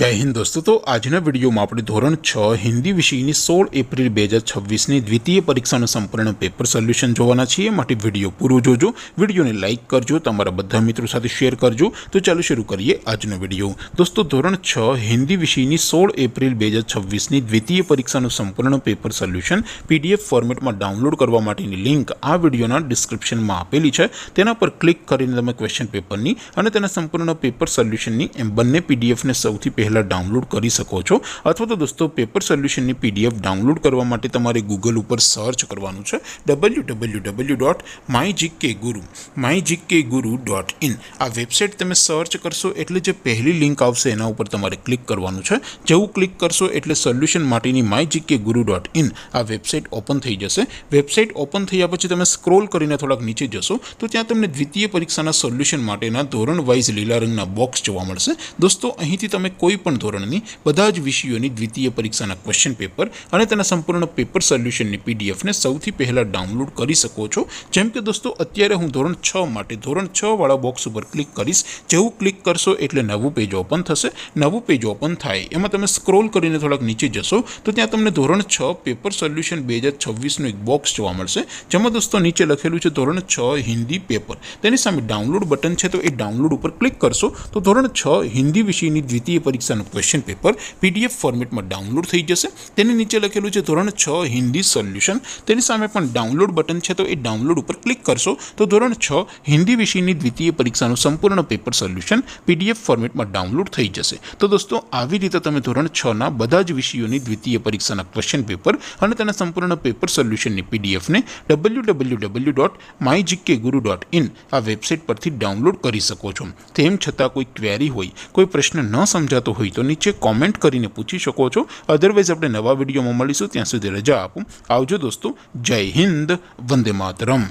जय हिंद दोस्तों। तो आजना विडियो में આપણે ધોરણ 6 હિન્દી વિષયની 16 એપ્રિલ 2026 ની દ્વિતીય પરીક્ષાનું સંપૂર્ણ પેપર સોલ્યુશન જોવાના છીએ। માટે વિડિયો પૂરો જોજો, વિડિયોને લાઈક કરજો, તમારા બધા મિત્રો સાથે શેર કરજો। તો ચાલો શરૂ કરીએ આજનો વિડિયો। दोस्तों ધોરણ 6 હિન્દી વિષયની 16 એપ્રિલ 2026 ની દ્વિતીય પરીક્ષાનું સંપૂર્ણ પેપર સોલ્યુશન પીડીએફ ફોર્મેટમાં ડાઉનલોડ કરવા માટેની લિંક આ વિડિયોના ડિસ્ક્રિપ્શનમાં આપેલી છે। તેના પર ક્લિક કરીને તમે ક્વેશ્ચન પેપરની અને તેના સંપૂર્ણ પેપર સોલ્યુશનની એમ બંને પીડીએફને સૌથી पहला डाउनलॉड कर सको છો। अथवा तो दोस्तों पेपर सोल्यूशन की पीडीएफ डाउनलॉड करवा माटे तमारे गूगल पर सर्च करवानुं छे www.mygkguru.in। आ वेबसाइट तमे सर्च करशो एटले जे पहली लिंक आवशे एना उपर तमारे क्लिक करवानुं छे। जेवुं क्लिक करशो एटले सोल्यूशन माटेनी mygkguru.in आ वेबसाइट ओपन थई जशे। वेबसाइट ओपन थया पछी तमे स्क्रॉल करीने थोड़ाक नीचे जशो तो त्यां तमने द्वितीय परीक्षाना सोल्यूशन माटेना धोरण वाइज लीला रंगना बॉक्स जोवा मळशे। दोस्तों અહીંથી તમે કોઈ પણ ધોરણની બધા જ વિષયોની દ્વિતીય પરીક્ષાના ક્વેશ્ચન પેપર અને તેના સંપૂર્ણ પેપર સોલ્યુશનની પીડીએફને સૌથી પહેલા ડાઉનલોડ કરી શકો છો। જેમ કે દોસ્તો અત્યારે હું ધોરણ 6 માટે ધોરણ 6 વાળા બોક્સ ઉપર ક્લિક કરીશ। જેવું ક્લિક કરશો એટલે નવું પેજ ઓપન થશે। નવું પેજ ઓપન થાય એમાં તમે સ્ક્રોલ કરીને થોડાક નીચે જશો તો ત્યાં તમને ધોરણ 6 પેપર સોલ્યુશન 2026 નું એક બોક્સ જોવા મળશે। જેમાં દોસ્તો નીચે લખેલું છે ધોરણ 6 હિન્દી પેપર। તેની સામે ડાઉનલોડ બટન છે તો એ ડાઉનલોડ ઉપર ક્લિક કરશો તો ધોરણ 6 હિન્દી વિષયની દ્વિતીય પરીક્ષાનું क्वेश्चन पेपर पीडीएफ फॉर्मेट में डाउनलॉड थई जशे। तेनी नीचे लखेलुं छे धोरण 6 हिंदी सोल्यूशन। तेनी सामे पण डाउनलॉड बटन छे तो ए डाउनलॉड पर क्लिक करशो तो धोरण 6 हिंदी विषयनी द्वितीय परीक्षानुं संपूर्ण पेपर सोल्यूशन पीडीएफ फॉर्मेट में डाउनलॉड थई जशे। तो दोस्तों आवी रीते तमे धोरण 6 ना बधा ज विषयोनी द्वितीय परीक्षाना क्वेश्चन पेपर अने तेना संपूर्ण पेपर सोल्यूशननी पीडीएफ ने www.mygkguru.in आ वेबसाइट परथी डाउनलॉड करी शको छो। तेम छतां कोई क्वेरी होय, कोई प्रश्न न समजातो होय तो नीचे कॉमेंट करीने पूछी शको छो। अदरवाइज अपने नवा विडियो में मळीशुं, त्यां सुधी रजा आपो। आवजो दोस्तों। जय हिंद, वंदे मातरम।